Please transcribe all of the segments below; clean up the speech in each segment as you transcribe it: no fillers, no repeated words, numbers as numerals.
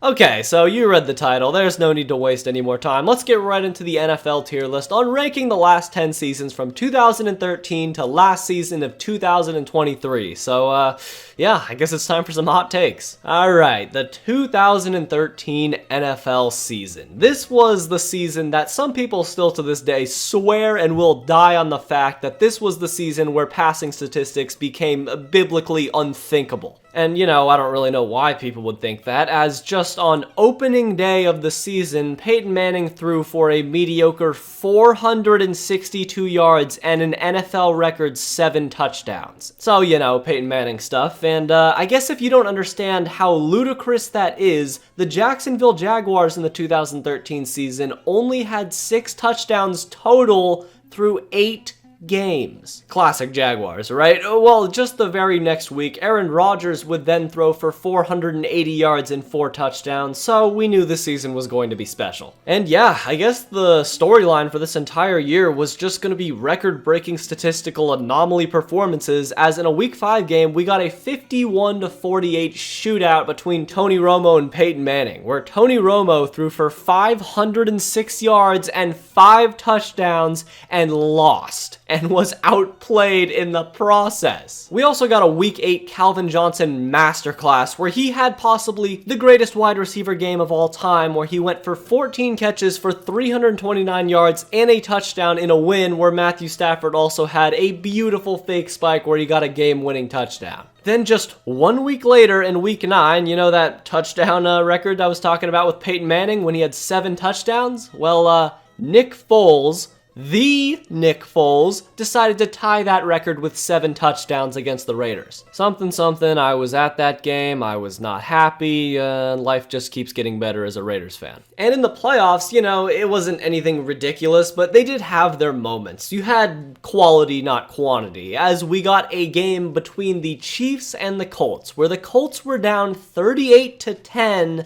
Okay, so you read the title. There's no need to waste any more time. Let's get right into the NFL tier list on ranking the last 10 seasons from 2013 to last season of 2023. So, yeah, I guess it's time for some hot takes. Alright, the 2013 NFL season. This was the season that some people still to this day swear and will die on the fact that this was the season where passing statistics became biblically unthinkable. And, you know, I don't really know why people would think that, as just on opening day of the season, Peyton Manning threw for a mediocre 462 yards and an NFL record 7 touchdowns. So, you know, Peyton Manning stuff. And I guess if you don't understand how ludicrous that is, the Jacksonville Jaguars in the 2013 season only had 6 touchdowns total through 8 games. Classic Jaguars, right? Well, just the very next week, Aaron Rodgers would then throw for 480 yards and 4 touchdowns, so we knew the season was going to be special. And yeah, I guess the storyline for this entire year was just going to be record-breaking statistical anomaly performances, as in a Week 5 game, we got a 51-48 shootout between Tony Romo and Peyton Manning, where Tony Romo threw for 506 yards and 5 touchdowns and lost, and was outplayed in the process. We also got a Week 8 Calvin Johnson masterclass where he had possibly the greatest wide receiver game of all time, where he went for 14 catches for 329 yards and a touchdown in a win where Matthew Stafford also had a beautiful fake spike where he got a game-winning touchdown. Then just 1 week later in Week 9, you know that touchdown record I was talking about with Peyton Manning when he had 7 touchdowns? Well, Nick Foles, the Nick Foles, decided to tie that record with 7 touchdowns against the Raiders. Something, I was at that game, I was not happy, life just keeps getting better as a Raiders fan. And in the playoffs, you know, it wasn't anything ridiculous, but they did have their moments. You had quality, not quantity, as we got a game between the Chiefs and the Colts, where the Colts were down 38-10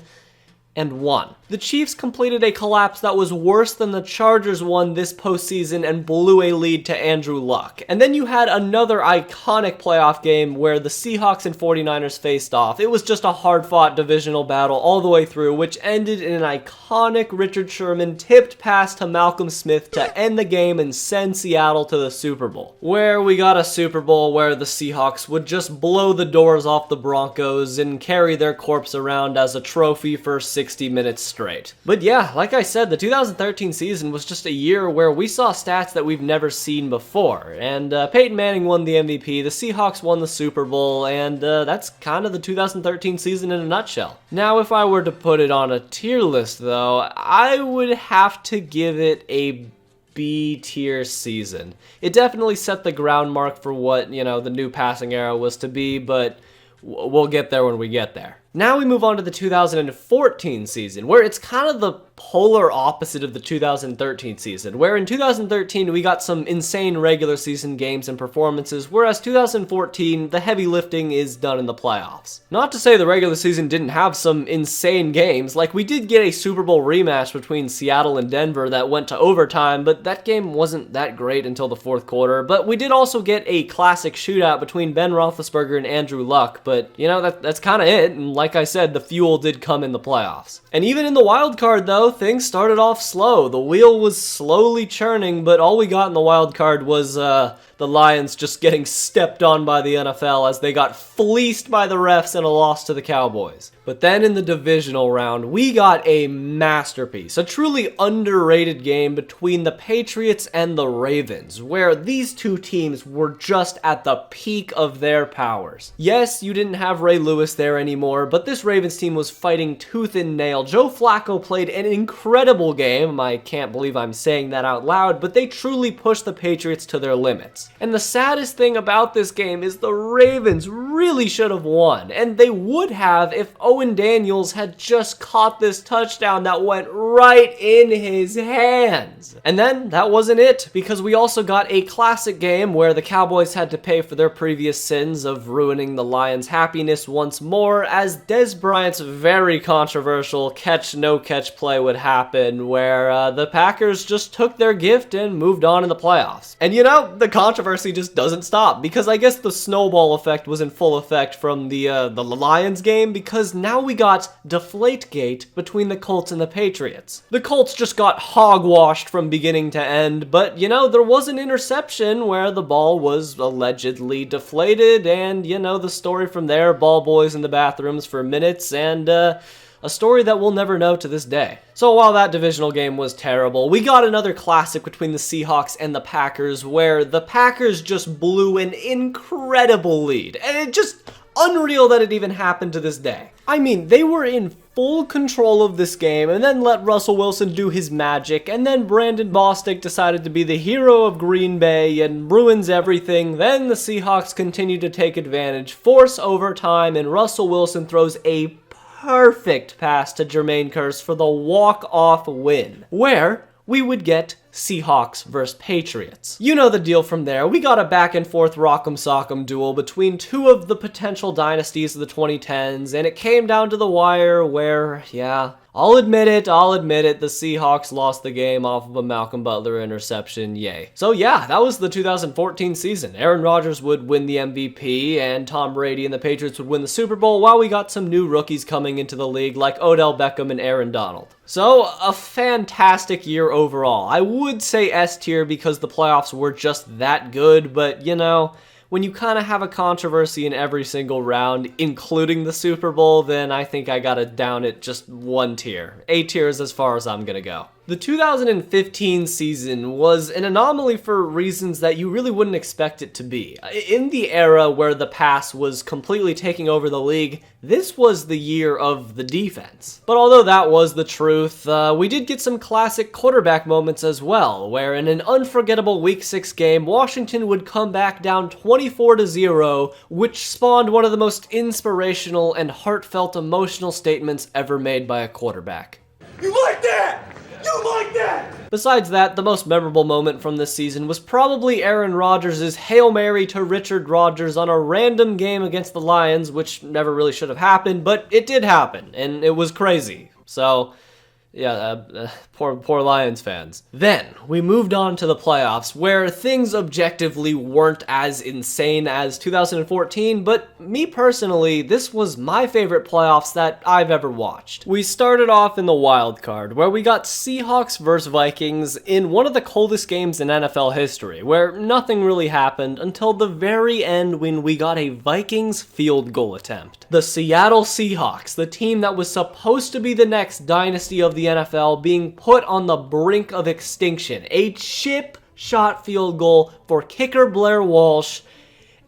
and won. The Chiefs completed a collapse that was worse than the Chargers one this postseason and blew a lead to Andrew Luck. And then you had another iconic playoff game where the Seahawks and 49ers faced off. It was just a hard-fought divisional battle all the way through, which ended in an iconic Richard Sherman tipped pass to Malcolm Smith to end the game and send Seattle to the Super Bowl. Where we got a Super Bowl where the Seahawks would just blow the doors off the Broncos and carry their corpse around as a trophy for 60 minutes straight. But yeah, like I said, the 2013 season was just a year where we saw stats that we've never seen before. And Peyton Manning won the MVP, the Seahawks won the Super Bowl, and that's kind of the 2013 season in a nutshell. Now, if I were to put it on a tier list, though, I would have to give it a B-tier season. It definitely set the ground mark for what, you know, the new passing era was to be, but we'll get there when we get there. Now we move on to the 2014 season, where it's kind of the polar opposite of the 2013 season, where in 2013 we got some insane regular season games and performances, whereas 2014, the heavy lifting is done in the playoffs. Not to say the regular season didn't have some insane games, like we did get a Super Bowl rematch between Seattle and Denver that went to overtime, but that game wasn't that great until the fourth quarter. But we did also get a classic shootout between Ben Roethlisberger and Andrew Luck, but you know, that's kind of it, and like I said, the fuel did come in the playoffs. And even in the wild card, though, things started off slow. The wheel was slowly churning, but all we got in the wild card was the Lions just getting stepped on by the NFL as they got fleeced by the refs in a loss to the Cowboys. But then in the divisional round, we got a masterpiece, a truly underrated game between the Patriots and the Ravens, where these two teams were just at the peak of their powers. Yes, you didn't have Ray Lewis there anymore, but this Ravens team was fighting tooth and nail. Joe Flacco played an incredible game. I can't believe I'm saying that out loud, but they truly pushed the Patriots to their limits. And the saddest thing about this game is the Ravens really should have won, and they would have if Owen Daniels had just caught this touchdown that went right in his hands. And then that wasn't it, because we also got a classic game where the Cowboys had to pay for their previous sins of ruining the Lions' happiness once more, as Dez Bryant's very controversial catch-no-catch play would happen, where the Packers just took their gift and moved on in the playoffs. And you know, the controversy just doesn't stop, because I guess the snowball effect was in full ripple effect from the Lions game, because now we got Deflategate between the Colts and the Patriots. The Colts just got hogwashed from beginning to end, but there was an interception where the ball was allegedly deflated, and the story from there, ball boys in the bathrooms for minutes, and a story that we'll never know to this day. So while that divisional game was terrible, we got another classic between the Seahawks and the Packers, where the Packers just blew an incredible lead, and it just unreal that it even happened to this day. I mean, they were in full control of this game, and then let Russell Wilson do his magic, and then Brandon Bostic decided to be the hero of Green Bay and ruins everything. Then the Seahawks continue to take advantage, force overtime, and Russell Wilson throws a perfect pass to Jermaine Kearse for the walk-off win, where we would get Seahawks versus Patriots. You know the deal from there. We got a back-and-forth rock'em sock'em duel between two of the potential dynasties of the 2010s, and it came down to the wire where, yeah, I'll admit it, the Seahawks lost the game off of a Malcolm Butler interception, yay. So yeah, that was the 2014 season. Aaron Rodgers would win the MVP, and Tom Brady and the Patriots would win the Super Bowl, while we got some new rookies coming into the league like Odell Beckham and Aaron Donald. So, a fantastic year overall. I would say S tier because the playoffs were just that good, but when you kind of have a controversy in every single round, including the Super Bowl, then I think I gotta down it just one tier. A tier is as far as I'm gonna go. The 2015 season was an anomaly for reasons that you really wouldn't expect it to be. In the era where the pass was completely taking over the league, this was the year of the defense. But although that was the truth, we did get some classic quarterback moments as well, where in an unforgettable Week 6 game, Washington would come back down 24-0, which spawned one of the most inspirational and heartfelt emotional statements ever made by a quarterback. You like that? You like that? Besides that, the most memorable moment from this season was probably Aaron Rodgers' Hail Mary to Richard Rodgers on a random game against the Lions, which never really should have happened, but it did happen, and it was crazy. So, yeah, poor Lions fans. Then, we moved on to the playoffs, where things objectively weren't as insane as 2014, but me personally, this was my favorite playoffs that I've ever watched. We started off in the wild card, where we got Seahawks versus Vikings in one of the coldest games in NFL history, where nothing really happened until the very end when we got a Vikings field goal attempt. The Seattle Seahawks, the team that was supposed to be the next dynasty of the NFL, being put on the brink of extinction. A chip shot field goal for kicker Blair Walsh,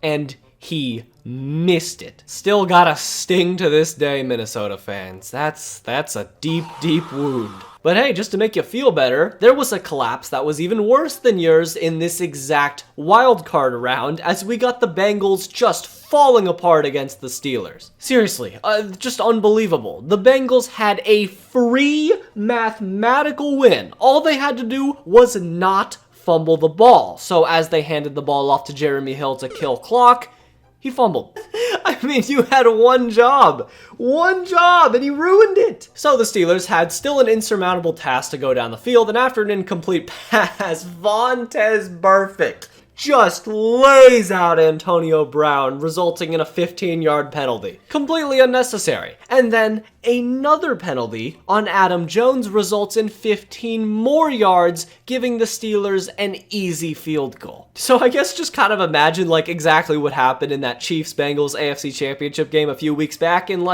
and he missed it. Still got a sting to this day, Minnesota fans. That's a deep, deep wound. But hey, just to make you feel better, there was a collapse that was even worse than yours in this exact wildcard round, as we got the Bengals just falling apart against the Steelers. Seriously, just unbelievable. The Bengals had a free mathematical win. All they had to do was not fumble the ball. So as they handed the ball off to Jeremy Hill to kill clock, he fumbled. I mean, you had one job, and he ruined it. So the Steelers had still an insurmountable task to go down the field, and after an incomplete pass, Vontaze Burfict just lays out Antonio Brown, resulting in a 15-yard penalty. Completely unnecessary. And then another penalty on Adam Jones results in 15 more yards, giving the Steelers an easy field goal. So I guess just kind of imagine like exactly what happened in that Chiefs-Bengals AFC Championship game a few weeks back and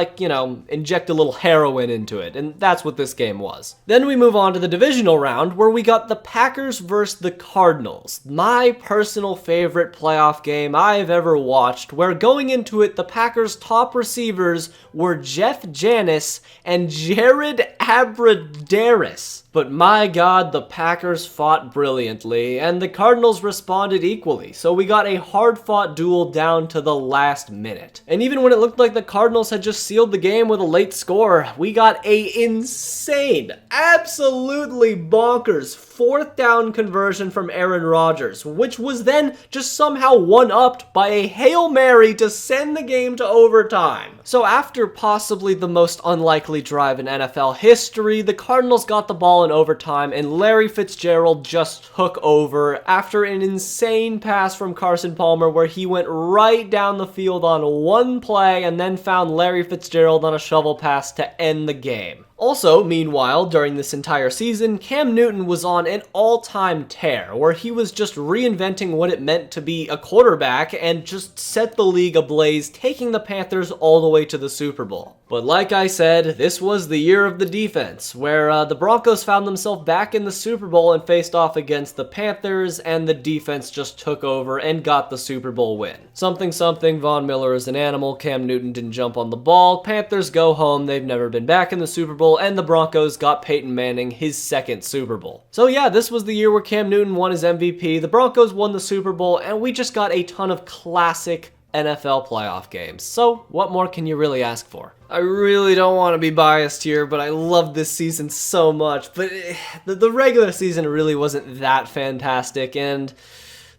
inject a little heroin into it. And that's what this game was. Then we move on to the divisional round where we got the Packers versus the Cardinals. My personal favorite playoff game I've ever watched, where going into it, the Packers' top receivers were Jeff Janis and Jared Abbrederis. But my God, the Packers fought brilliantly, and the Cardinals responded equally, so we got a hard-fought duel down to the last minute. And even when it looked like the Cardinals had just sealed the game with a late score, we got a insane, absolutely bonkers fourth down conversion from Aaron Rodgers, which was then just somehow one-upped by a Hail Mary to send the game to overtime. So after possibly the most unlikely drive in NFL history, the Cardinals got the ball in overtime, and Larry Fitzgerald just took over after an insane pass from Carson Palmer where he went right down the field on one play and then found Larry Fitzgerald on a shovel pass to end the game. Also, meanwhile, during this entire season, Cam Newton was on an all-time tear, where he was just reinventing what it meant to be a quarterback and just set the league ablaze, taking the Panthers all the way to the Super Bowl. But like I said, this was the year of the defense, where the Broncos found themselves back in the Super Bowl and faced off against the Panthers, and the defense just took over and got the Super Bowl win. Something, Von Miller is an animal, Cam Newton didn't jump on the ball, Panthers go home, they've never been back in the Super Bowl, and the Broncos got Peyton Manning his second Super Bowl. So yeah, this was the year where Cam Newton won his MVP, the Broncos won the Super Bowl, and we just got a ton of classic NFL playoff games. So what more can you really ask for? I really don't want to be biased here, but I love this season so much. But the regular season really wasn't that fantastic, and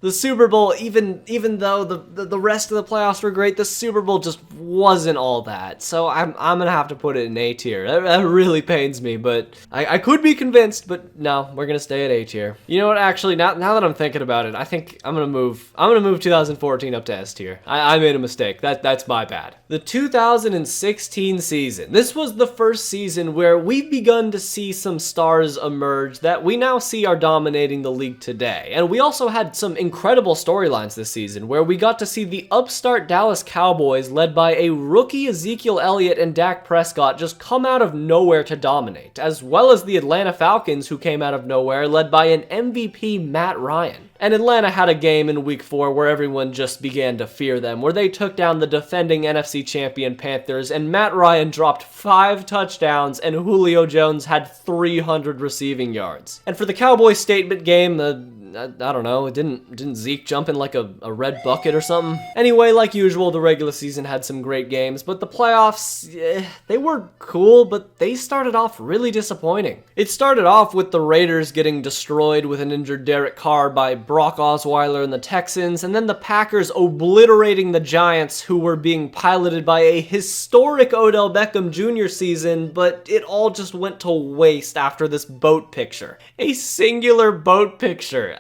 the Super Bowl, even though the rest of the playoffs were great, the Super Bowl just wasn't all that. So I'm gonna have to put it in A tier. That really pains me, but I could be convinced, but no, we're gonna stay at A tier. You know what? Actually, now that I'm thinking about it, I think I'm gonna move 2014 up to S tier. I made a mistake. That's my bad. The 2016 season. This was the first season where we've begun to see some stars emerge that we now see are dominating the league today, and we also had some incredible storylines this season, where we got to see the upstart Dallas Cowboys led by a rookie Ezekiel Elliott and Dak Prescott just come out of nowhere to dominate, as well as the Atlanta Falcons, who came out of nowhere led by an MVP Matt Ryan. And Atlanta had a game in week 4 where everyone just began to fear them, where they took down the defending NFC champion Panthers, and Matt Ryan dropped 5 touchdowns and Julio Jones had 300 receiving yards. And for the Cowboys statement game, I don't know, didn't Zeke jump in like a red bucket or something? Anyway, like usual, the regular season had some great games, but the playoffs, they were cool, but they started off really disappointing. It started off with the Raiders getting destroyed with an injured Derek Carr by Brock Osweiler and the Texans, and then the Packers obliterating the Giants, who were being piloted by a historic Odell Beckham Jr. season, but it all just went to waste after this boat picture. A singular boat picture.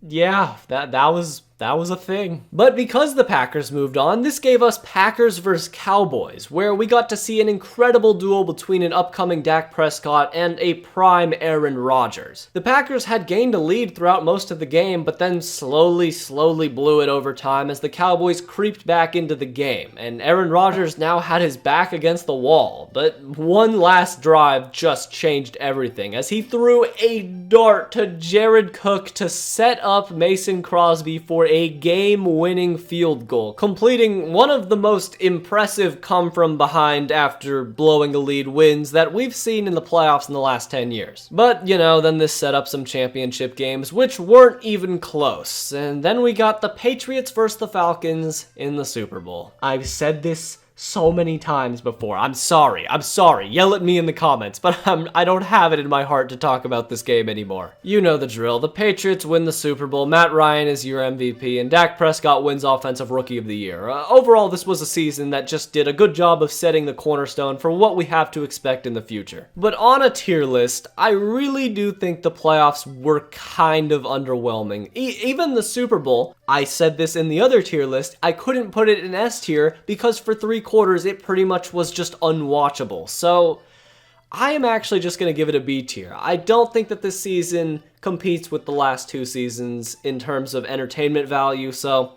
Yeah, that was a thing. But because the Packers moved on, this gave us Packers vs. Cowboys, where we got to see an incredible duel between an upcoming Dak Prescott and a prime Aaron Rodgers. The Packers had gained a lead throughout most of the game, but then slowly blew it over time as the Cowboys creeped back into the game, and Aaron Rodgers now had his back against the wall. But one last drive just changed everything, as he threw a dart to Jared Cook to set up Mason Crosby for a game-winning field goal, completing one of the most impressive come-from-behind after blowing a lead wins that we've seen in the playoffs in the last 10 years. But, you know, then this set up some championship games, which weren't even close, and then we got the Patriots versus the Falcons in the Super Bowl. I've said this so many times before. I'm sorry. Yell at me in the comments, but I don't have it in my heart to talk about this game anymore. You know the drill. The Patriots win the Super Bowl, Matt Ryan is your MVP, and Dak Prescott wins Offensive Rookie of the Year. Overall, this was a season that just did a good job of setting the cornerstone for what we have to expect in the future. But on a tier list, I really do think the playoffs were kind of underwhelming. Even the Super Bowl, I said this in the other tier list, I couldn't put it in S tier because for 3 quarters it pretty much was just unwatchable. So I am actually just going to give it a B tier. I don't think that this season competes with the last 2 seasons in terms of entertainment value, so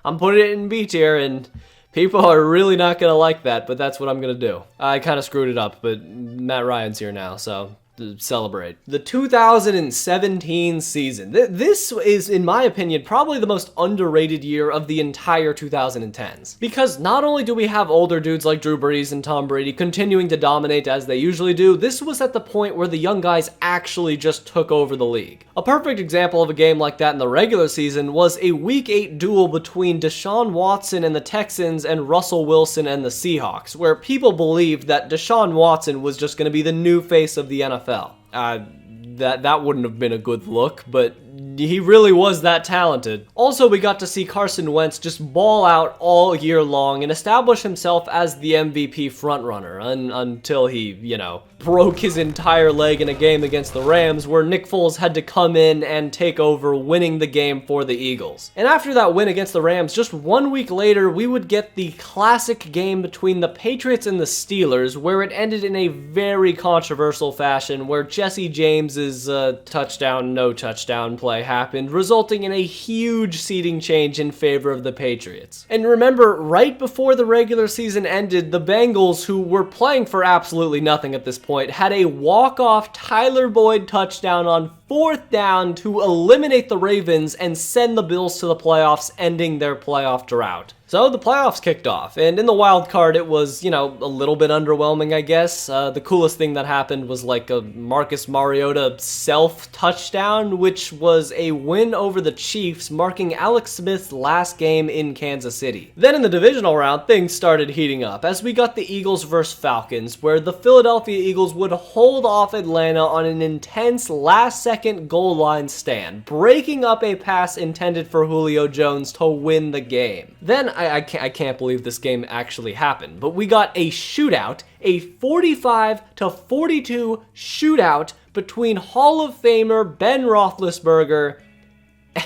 I'm putting it in B tier, and people are really not going to like that, but that's what I'm going to do. I kind of screwed it up, but Matt Ryan's here now, so celebrate. The 2017 season. This is, in my opinion, probably the most underrated year of the entire 2010s. Because not only do we have older dudes like Drew Brees and Tom Brady continuing to dominate as they usually do, this was at the point where the young guys actually just took over the league. A perfect example of a game like that in the regular season was a Week 8 duel between Deshaun Watson and the Texans and Russell Wilson and the Seahawks, where people believed that Deshaun Watson was just going to be the new face of the NFL. That wouldn't have been a good look, but he really was that talented. Also, we got to see Carson Wentz just ball out all year long and establish himself as the MVP frontrunner until he, broke his entire leg in a game against the Rams where Nick Foles had to come in and take over, winning the game for the Eagles. And after that win against the Rams, just 1 week later, we would get the classic game between the Patriots and the Steelers, where it ended in a very controversial fashion, where Jesse James's touchdown, no touchdown play happened, resulting in a huge seeding change in favor of the Patriots. And remember, right before the regular season ended, the Bengals, who were playing for absolutely nothing at this point, had a walk-off Tyler Boyd touchdown on 4th down to eliminate the Ravens and send the Bills to the playoffs, ending their playoff drought. So the playoffs kicked off, and in the wild card, it was, a little bit underwhelming, I guess. The coolest thing that happened was like a Marcus Mariota self-touchdown, which was a win over the Chiefs, marking Alex Smith's last game in Kansas City. Then in the divisional round, things started heating up, as we got the Eagles versus Falcons, where the Philadelphia Eagles would hold off Atlanta on an intense last-second goal line stand, breaking up a pass intended for Julio Jones to win the game. Then I can't believe this game actually happened, but we got a shootout, a 45-42 shootout between Hall of Famer Ben Roethlisberger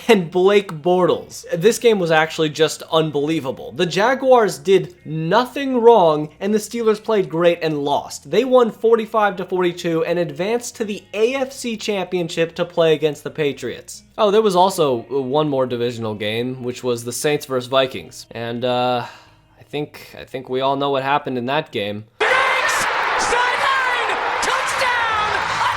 and Blake Bortles. This game was actually just unbelievable. The Jaguars did nothing wrong, and the Steelers played great and lost. They won 45-42 and advanced to the AFC Championship to play against the Patriots. Oh, there was also one more divisional game, which was the Saints versus Vikings. And I think we all know what happened in that game.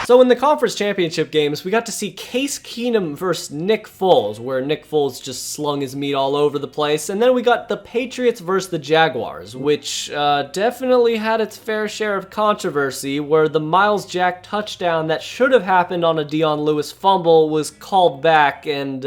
So in the conference championship games, we got to see Case Keenum versus Nick Foles, where Nick Foles just slung his meat all over the place. And then we got the Patriots versus the Jaguars, which definitely had its fair share of controversy, where the Miles Jack touchdown that should have happened on a Dion Lewis fumble was called back, and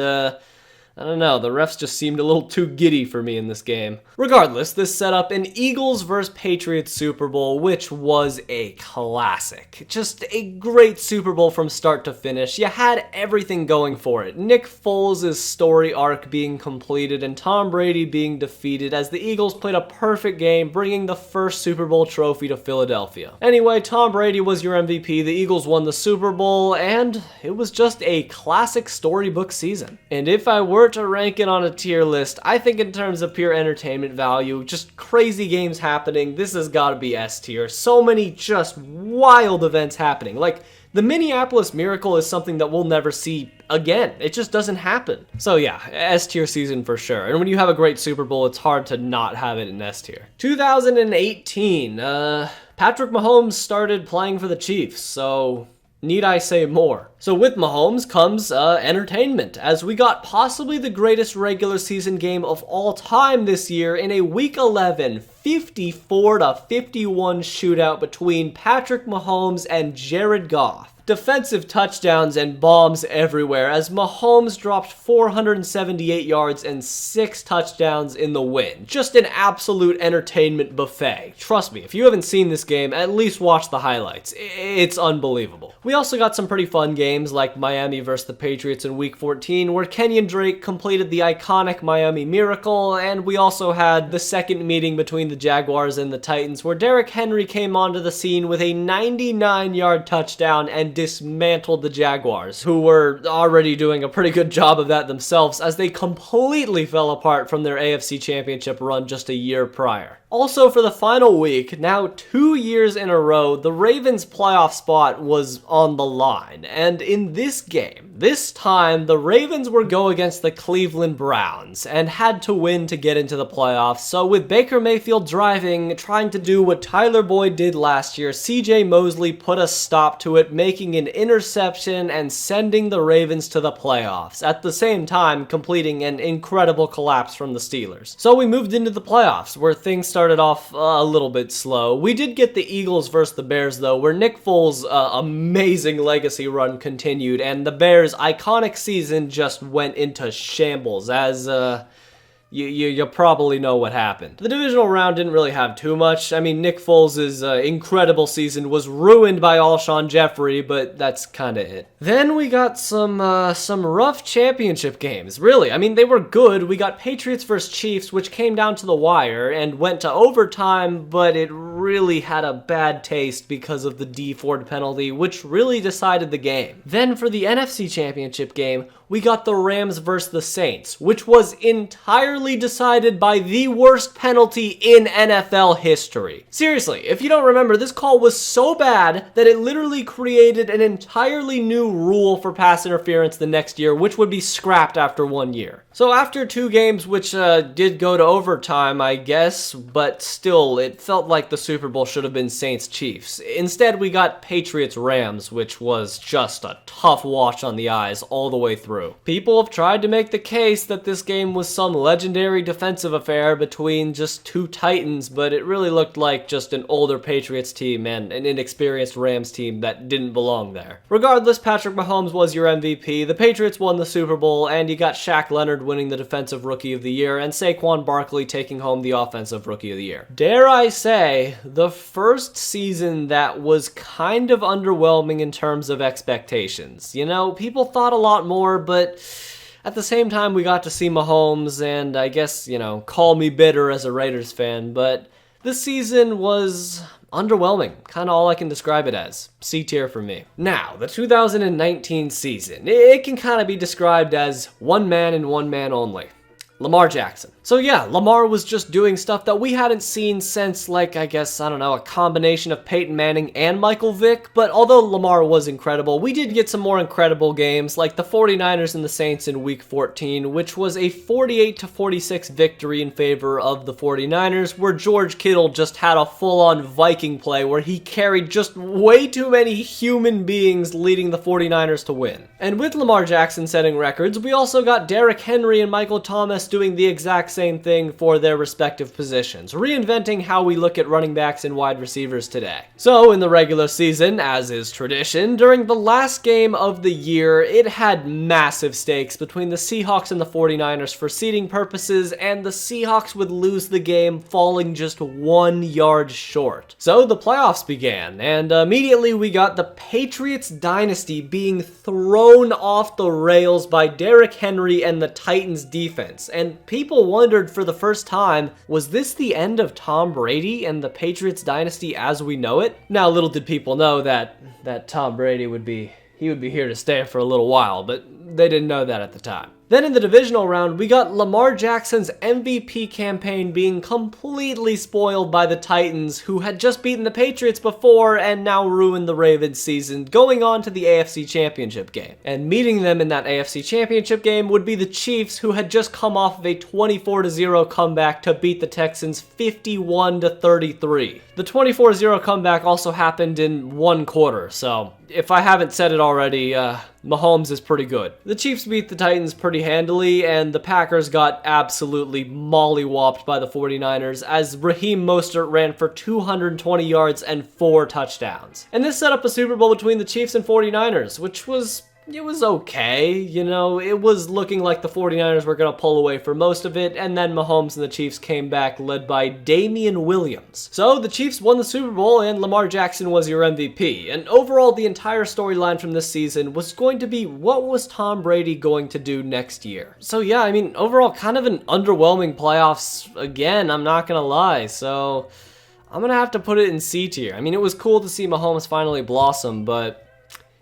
I don't know, the refs just seemed a little too giddy for me in this game. Regardless, this set up an Eagles vs. Patriots Super Bowl, which was a classic. Just a great Super Bowl from start to finish. You had everything going for it. Nick Foles' story arc being completed and Tom Brady being defeated as the Eagles played a perfect game, bringing the first Super Bowl trophy to Philadelphia. Anyway, Tom Brady was your MVP, the Eagles won the Super Bowl, and it was just a classic storybook season. And if I were to rank it on a tier list, I think in terms of pure entertainment value, just crazy games happening, this has got to be S tier. So many just wild events happening. Like, the Minneapolis Miracle is something that we'll never see again. It just doesn't happen. So yeah, S tier season for sure. And when you have a great Super Bowl, it's hard to not have it in S tier. 2018, Patrick Mahomes started playing for the Chiefs, so need I say more? So with Mahomes comes entertainment, as we got possibly the greatest regular season game of all time this year in a Week 11 54-51 shootout between Patrick Mahomes and Jared Goff. Defensive touchdowns and bombs everywhere as Mahomes dropped 478 yards and 6 touchdowns in the win. Just an absolute entertainment buffet. Trust me, if you haven't seen this game, at least watch the highlights. It's unbelievable. We also got some pretty fun games like Miami versus the Patriots in Week 14, where Kenyon Drake completed the iconic Miami Miracle, and we also had the second meeting between the Jaguars and the Titans, where Derrick Henry came onto the scene with a 99-yard touchdown and dismantled the Jaguars, who were already doing a pretty good job of that themselves as they completely fell apart from their AFC Championship run just a year prior. Also, for the final week, now 2 years in a row, the Ravens' playoff spot was on the line. And in this game, this time, the Ravens were go against the Cleveland Browns and had to win to get into the playoffs. So with Baker Mayfield driving, trying to do what Tyler Boyd did last year, CJ Mosley put a stop to it, making an interception and sending the Ravens to the playoffs, at the same time completing an incredible collapse from the Steelers. So we moved into the playoffs, where things started off a little bit slow. We did get the Eagles versus the Bears, though, where Nick Foles' amazing legacy run continued, and the Bears' iconic season just went into shambles as you probably know what happened. The divisional round didn't really have too much. I mean, Nick Foles' incredible season was ruined by Alshon Jeffrey, but that's kind of it. Then we got some rough championship games. Really, I mean, they were good. We got Patriots vs. Chiefs, which came down to the wire and went to overtime, but it really had a bad taste because of the D Ford penalty, which really decided the game. Then for the NFC Championship game, we got the Rams versus the Saints, which was entirely decided by the worst penalty in NFL history. Seriously, if you don't remember, this call was so bad that it literally created an entirely new rule for pass interference the next year, which would be scrapped after 1 year. So after 2 games, which did go to overtime, I guess, but still, it felt like the Super Bowl should have been Saints-Chiefs. Instead, we got Patriots-Rams, which was just a tough watch on the eyes all the way through. People have tried to make the case that this game was some legendary defensive affair between just 2 Titans, but it really looked like just an older Patriots team and an inexperienced Rams team that didn't belong there. Regardless, Patrick Mahomes was your MVP, the Patriots won the Super Bowl, and you got Shaq Leonard winning the Defensive Rookie of the Year and Saquon Barkley taking home the Offensive Rookie of the Year. Dare I say, the first season that was kind of underwhelming in terms of expectations. You know, people thought a lot more, but at the same time, we got to see Mahomes, and I guess, you know, call me bitter as a Raiders fan, but this season was underwhelming. Kind of all I can describe it as. C tier for me. Now, the 2019 season. It can kind of be described as one man and one man only. Lamar Jackson. So yeah, Lamar was just doing stuff that we hadn't seen since, like, I guess, I don't know, a combination of Peyton Manning and Michael Vick, but although Lamar was incredible, we did get some more incredible games, like the 49ers and the Saints in Week 14, which was a 48-46 victory in favor of the 49ers, where George Kittle just had a full-on Viking play where he carried just way too many human beings, leading the 49ers to win. And with Lamar Jackson setting records, we also got Derrick Henry and Michael Thomas doing the exact same thing for their respective positions, reinventing how we look at running backs and wide receivers today. So in the regular season, as is tradition, during the last game of the year, it had massive stakes between the Seahawks and the 49ers for seeding purposes, and the Seahawks would lose the game, falling just 1 yard short. So the playoffs began, and immediately we got the Patriots dynasty being thrown off the rails by Derrick Henry and the Titans defense, and people wondered for the first time, was this the end of Tom Brady and the Patriots dynasty as we know it? Now, little did people know that Tom Brady would be here to stay for a little while, but they didn't know that at the time. Then in the divisional round, we got Lamar Jackson's MVP campaign being completely spoiled by the Titans, who had just beaten the Patriots before and now ruined the Ravens' season, going on to the AFC Championship game. And meeting them in that AFC Championship game would be the Chiefs, who had just come off of a 24-0 comeback to beat the Texans 51-33. The 24-0 comeback also happened in 1 quarter, so if I haven't said it already, Mahomes is pretty good. The Chiefs beat the Titans pretty handily, and the Packers got absolutely mollywopped by the 49ers as Raheem Mostert ran for 220 yards and 4 touchdowns. And this set up a Super Bowl between the Chiefs and 49ers, which was okay, you know, it was looking like the 49ers were going to pull away for most of it, and then Mahomes and the Chiefs came back led by Damian Williams. So the Chiefs won the Super Bowl and Lamar Jackson was your MVP, and overall the entire storyline from this season was going to be what was Tom Brady going to do next year. So yeah, I mean, overall kind of an underwhelming playoffs again, I'm not going to lie, so I'm going to have to put it in C tier. I mean, it was cool to see Mahomes finally blossom, but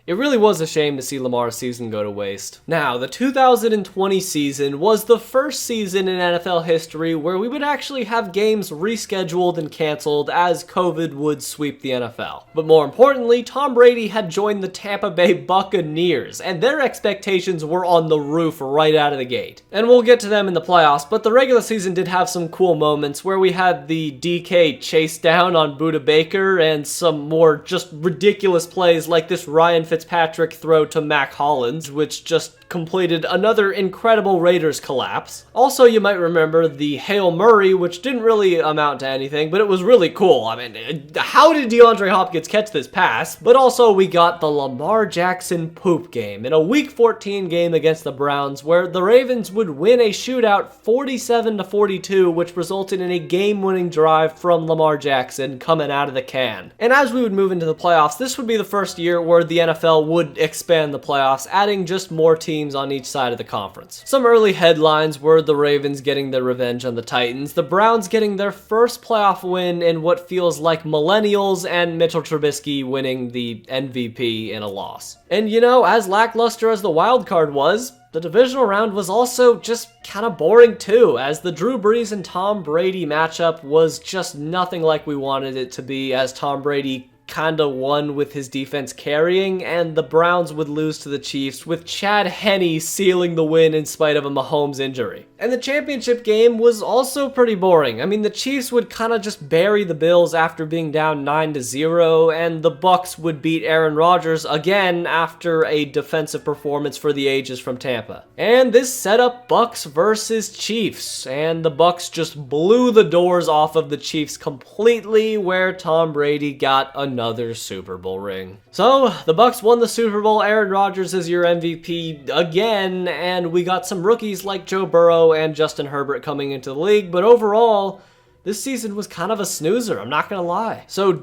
it really was a shame to see Lamar's season go to waste. Now, the 2020 season was the first season in NFL history where we would actually have games rescheduled and canceled as COVID would sweep the NFL. But more importantly, Tom Brady had joined the Tampa Bay Buccaneers, and their expectations were on the roof right out of the gate. And we'll get to them in the playoffs, but the regular season did have some cool moments where we had the DK chase down on Budda Baker and some more just ridiculous plays like this Ryan Fitzpatrick throw to Mac Hollins, which just completed another incredible Raiders collapse. Also, you might remember the Hail Murray, which didn't really amount to anything, but it was really cool. I mean, how did DeAndre Hopkins catch this pass? But also, we got the Lamar Jackson poop game in a Week 14 game against the Browns, where the Ravens would win a shootout 47-42, which resulted in a game-winning drive from Lamar Jackson coming out of the can. And as we would move into the playoffs, this would be the first year where the NFL would expand the playoffs, adding just more teams on each side of the conference. Some early headlines were the Ravens getting their revenge on the Titans, the Browns getting their first playoff win in what feels like millennials, and Mitchell Trubisky winning the MVP in a loss. And you know, as lackluster as the wild card was, the divisional round was also just kind of boring too, as the Drew Brees and Tom Brady matchup was just nothing like we wanted it to be, as Tom Brady kinda won with his defense carrying, and the Browns would lose to the Chiefs, with Chad Henne sealing the win in spite of a Mahomes injury. And the championship game was also pretty boring. I mean, the Chiefs would kinda just bury the Bills after being down 9-0, and the Bucs would beat Aaron Rodgers again after a defensive performance for the ages from Tampa. And this set up Bucs versus Chiefs, and the Bucs just blew the doors off of the Chiefs completely, where Tom Brady got another Super Bowl ring. So, the Bucs won the Super Bowl, Aaron Rodgers is your MVP again, and we got some rookies like Joe Burrow and Justin Herbert coming into the league, but overall, this season was kind of a snoozer, I'm not gonna lie. So,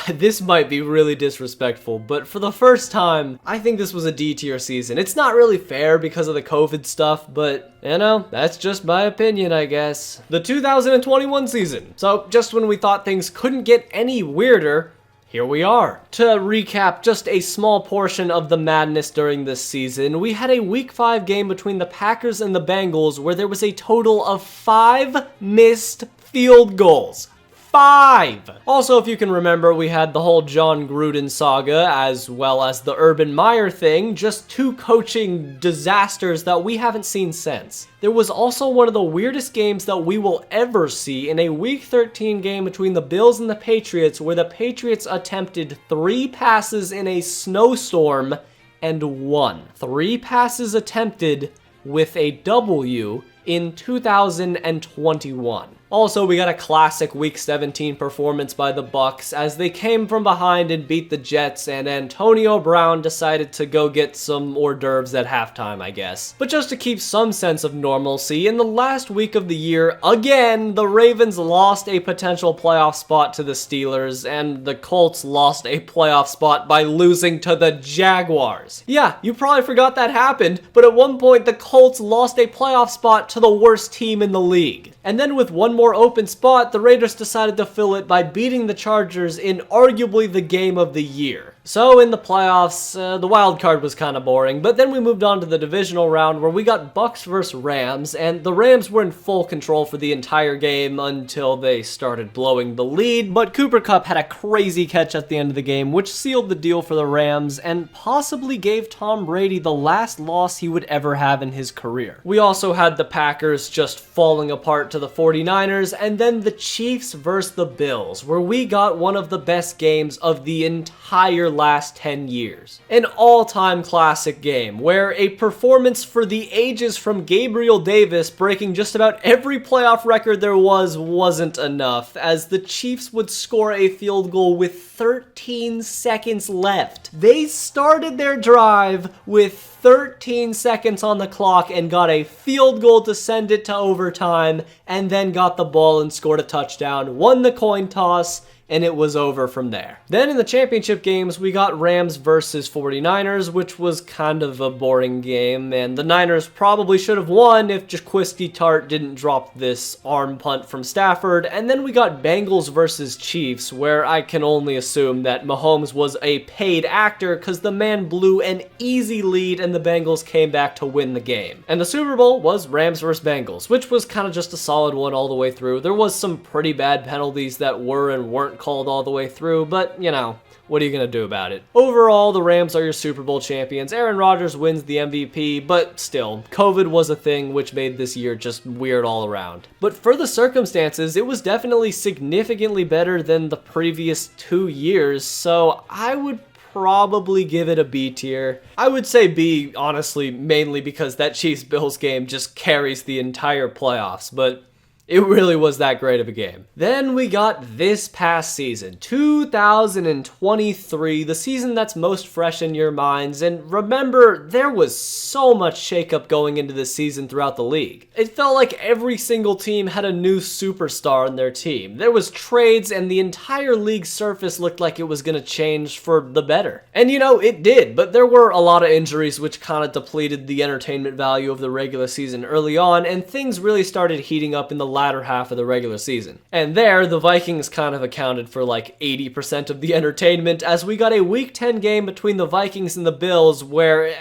this might be really disrespectful, but for the first time, I think this was a D-tier season. It's not really fair because of the COVID stuff, but, you know, that's just my opinion, I guess. The 2021 season. So, just when we thought things couldn't get any weirder, here we are. To recap just a small portion of the madness during this season, we had a Week 5 game between the Packers and the Bengals where there was a total of 5 missed field goals. 5! Also, if you can remember, we had the whole John Gruden saga, as well as the Urban Meyer thing, just 2 coaching disasters that we haven't seen since. There was also one of the weirdest games that we will ever see in a Week 13 game between the Bills and the Patriots, where the Patriots attempted 3 passes in a snowstorm and won. 3 passes attempted with a W in 2021. Also, we got a classic Week 17 performance by the Bucs as they came from behind and beat the Jets, and Antonio Brown decided to go get some hors d'oeuvres at halftime, I guess. But just to keep some sense of normalcy, in the last week of the year, again, the Ravens lost a potential playoff spot to the Steelers, and the Colts lost a playoff spot by losing to the Jaguars. Yeah, you probably forgot that happened, but at one point, the Colts lost a playoff spot to the worst team in the league. And then with one more open spot, the Raiders decided to fill it by beating the Chargers in arguably the game of the year. So in the playoffs, the wild card was kind of boring, but then we moved on to the divisional round where we got Bucs versus Rams, and the Rams were in full control for the entire game until they started blowing the lead, but Cooper Kupp had a crazy catch at the end of the game, which sealed the deal for the Rams and possibly gave Tom Brady the last loss he would ever have in his career. We also had the Packers just falling apart to the 49ers, and then the Chiefs versus the Bills, where we got one of the best games of the entire last 10 years. An all-time classic game where a performance for the ages from Gabriel Davis breaking just about every playoff record there wasn't enough, as the Chiefs would score a field goal with 13 seconds left. They started their drive with 13 seconds on the clock and got a field goal to send it to overtime, and then got the ball and scored a touchdown, won the coin toss, and it was over from there. Then in the championship games, we got Rams versus 49ers, which was kind of a boring game, and the Niners probably should have won if Jaquiski Tartt didn't drop this arm punt from Stafford. And then we got Bengals versus Chiefs, where I can only assume that Mahomes was a paid actor because the man blew an easy lead and the Bengals came back to win the game. And the Super Bowl was Rams versus Bengals, which was kind of just a solid one all the way through. There was some pretty bad penalties that were and weren't called all the way through, but you know, what are you going to do about it? Overall, the Rams are your Super Bowl champions. Aaron Rodgers wins the MVP, but still, COVID was a thing which made this year just weird all around. But for the circumstances, it was definitely significantly better than the previous 2 years, so I would probably give it a B tier. I would say B, honestly, mainly because that Chiefs-Bills game just carries the entire playoffs, but it really was that great of a game. Then we got this past season, 2023, the season that's most fresh in your minds. And remember, there was so much shakeup going into this season throughout the league. It felt like every single team had a new superstar in their team. There was trades, and the entire league surface looked like it was going to change for the better. And you know, it did, but there were a lot of injuries which kind of depleted the entertainment value of the regular season early on, and things really started heating up in the latter half of the regular season. And there, the Vikings kind of accounted for like 80% of the entertainment, as we got a Week 10 game between the Vikings and the Bills where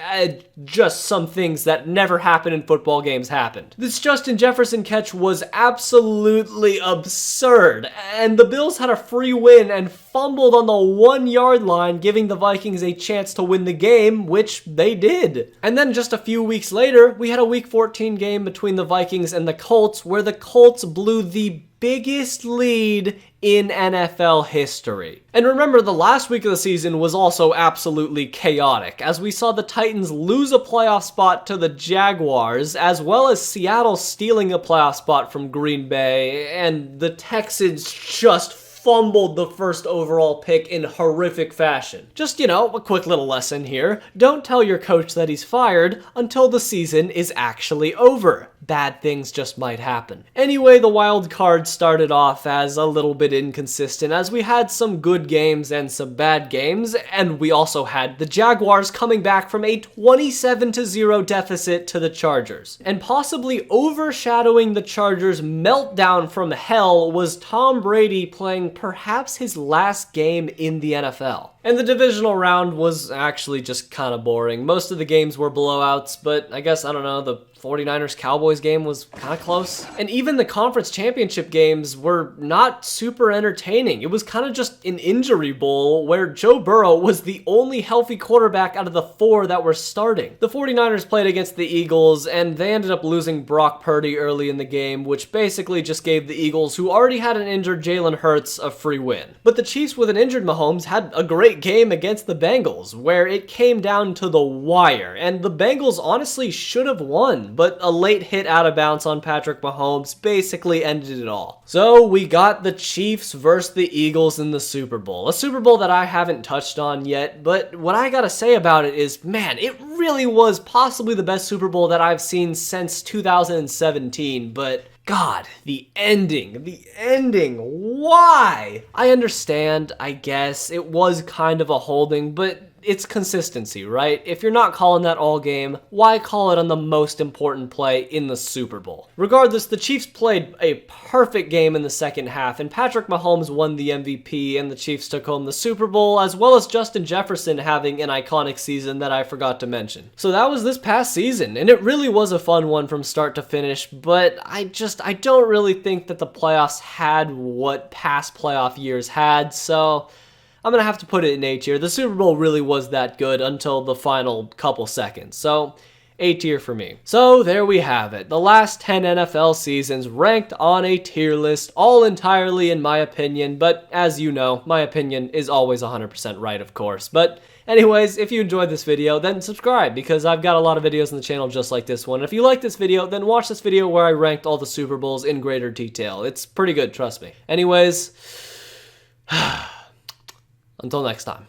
just some things that never happen in football games happened. This Justin Jefferson catch was absolutely absurd, and the Bills had a free win and fumbled on the 1-yard line, giving the Vikings a chance to win the game, which they did. And then just a few weeks later, we had a Week 14 game between the Vikings and the Colts, where the Colts blew the biggest lead in NFL history. And remember, the last week of the season was also absolutely chaotic, as we saw the Titans lose a playoff spot to the Jaguars, as well as Seattle stealing a playoff spot from Green Bay, and the Texans just fumbled the first overall pick in horrific fashion. Just, you know, a quick little lesson here. Don't tell your coach that he's fired until the season is actually over. Bad things just might happen. Anyway, the wild card started off as a little bit inconsistent, as we had some good games and some bad games, and we also had the Jaguars coming back from a 27-0 deficit to the Chargers. And possibly overshadowing the Chargers' meltdown from hell was Tom Brady playing perhaps his last game in the NFL. And the divisional round was actually just kind of boring. Most of the games were blowouts, but I guess, I don't know, the 49ers-Cowboys game was kind of close. And even the conference championship games were not super entertaining. It was kind of just an injury bowl where Joe Burrow was the only healthy quarterback out of the 4 that were starting. The 49ers played against the Eagles, and they ended up losing Brock Purdy early in the game, which basically just gave the Eagles, who already had an injured Jalen Hurts, a free win. But the Chiefs with an injured Mahomes had a great game against the Bengals, where it came down to the wire, and the Bengals honestly should have won, but a late hit out of bounds on Patrick Mahomes basically ended it all. So we got the Chiefs versus the Eagles in the Super Bowl, a Super Bowl that I haven't touched on yet, but what I gotta say about it is, man, it really was possibly the best Super Bowl that I've seen since 2017, but God, the ending, why? I understand, I guess, it was kind of a holding, but it's consistency, right? If you're not calling that all game, why call it on the most important play in the Super Bowl? Regardless, the Chiefs played a perfect game in the second half, and Patrick Mahomes won the MVP, and the Chiefs took home the Super Bowl, as well as Justin Jefferson having an iconic season that I forgot to mention. So that was this past season, and it really was a fun one from start to finish, but I don't really think that the playoffs had what past playoff years had, so I'm going to have to put it in A tier. The Super Bowl really was that good until the final couple seconds. So, A tier for me. So, there we have it. The last 10 NFL seasons ranked on a tier list, all entirely in my opinion. But, as you know, my opinion is always 100% right, of course. But, anyways, if you enjoyed this video, then subscribe, because I've got a lot of videos on the channel just like this one. And if you like this video, then watch this video where I ranked all the Super Bowls in greater detail. It's pretty good, trust me. Anyways, until next time.